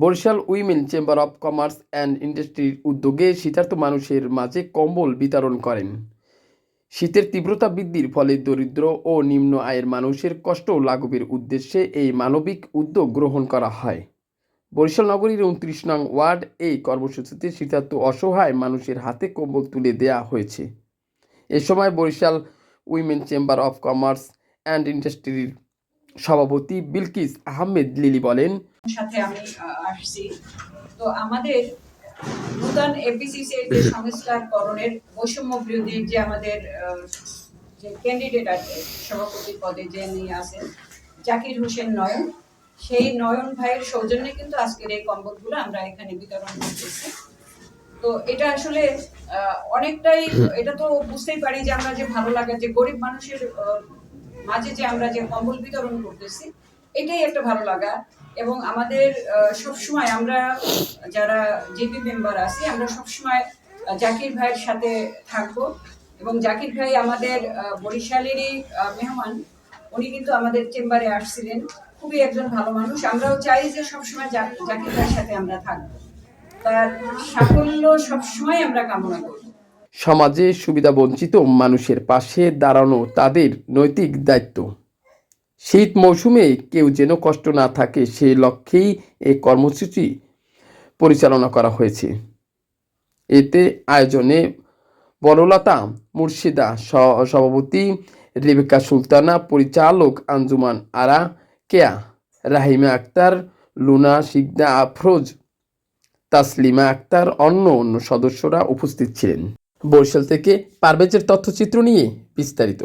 Barishal women chamber of commerce and ইন্ডাস্ট্রির উদ্যোগে শীতার্ত মানুষের মাঝে কম্বল বিতরণ করেন। শীতের তীব্রতা বৃদ্ধির ফলে দরিদ্র ও নিম্ন আয়ের মানুষের কষ্ট লাঘবের উদ্দেশ্যে এই মানবিক উদ্যোগ গ্রহণ করা হয়। বরিশাল নগরীর ২৯ নং ওয়ার্ড এই কর্মসূচিতে শীতার্ত অসহায় মানুষের হাতে কম্বল তুলে দেয়া হয়েছে। এ সময় Barishal women chamber of commerce and ইন্ডাস্ট্রির সভাপতি বিলকিস আহমেদ লিলি বলেন, সাথে আমি আসছি। তো আমাদের নূতন এপিসিসি এর যে সংস্কারকরণের বৈষম্য বিরোধী যে আমাদের যে ক্যান্ডিডেট আছে সভাপতি পদে যে নিয়ে আছেন জাকির হোসেন নয়ন, সেই নয়ন ভাইয়ের সৌজন্যে কিন্তু আজকের এই কম্বলগুলো আমরা এখানে বিতরণ করতেছি। তো এটা আসলে অনেকটাই, এটা তো বুঝতেই পারি যে আমরা যে ভালো লাগা যে গরিব মানুষের মাঝে যে আমরা যে কম্বল বিতরণ করতেছি এটাই একটা ভালো লাগা। এবং আমাদের সবসময় আমরা যারা জিপি মেম্বার আছি আমরা সবসময় জাকির ভাইয়ের সাথে থাকবো। এবং জাকির ভাই আমাদের বরিশালেরই মেহমান, উনি কিন্তু আমাদের চেম্বারে আসছিলেন, খুবই একজন ভালো মানুষ। আমরাও চাই যে সবসময় জাকির ভাইয়ের সাথে আমরা থাকবো, তার সাফল্য সবসময় আমরা কামনা করব। সমাজে সুবিধাবঞ্চিত মানুষের পাশে দাঁড়ানো তাদের নৈতিক দায়িত্ব। শীত মৌসুমে কেউ যেন কষ্ট না থাকে সেই লক্ষ্যেই এই কর্মসূচি পরিচালনা করা হয়েছে। এতে আয়োজনে বনলতা মুর্শিদা, সভাপতি রেবেকা সুলতানা, পরিচালক আঞ্জুমান আরা কেয়া, রাহিমা আক্তার, লুনা শিকদা আফরোজ, তাসলিমা আক্তার অন্য সদস্যরা উপস্থিত ছিলেন। বরিশাল থেকে পারভেজের তথ্যচিত্র নিয়ে বিস্তারিত।